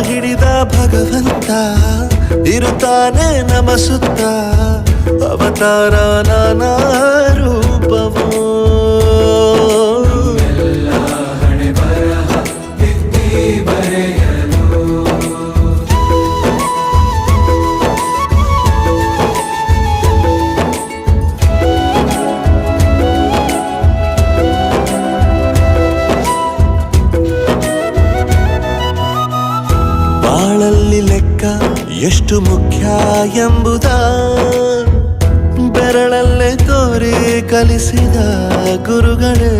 ಹಿಡಿದ ಭಗವಂತ ಇರುತ್ತಾನೆ ನಮ ಸುತ್ತ ಅವತಾರ ನಾನಾ ರೂಪವೋ ಬಾಳಲ್ಲಿ ಲೆಕ್ಕ ಎಷ್ಟು ಮುಖ್ಯ ಎಂಬುದ ಬೆರಳಲ್ಲೇ ತೋರಿ ಕಲಿಸಿದ ಗುರುಗಳೇ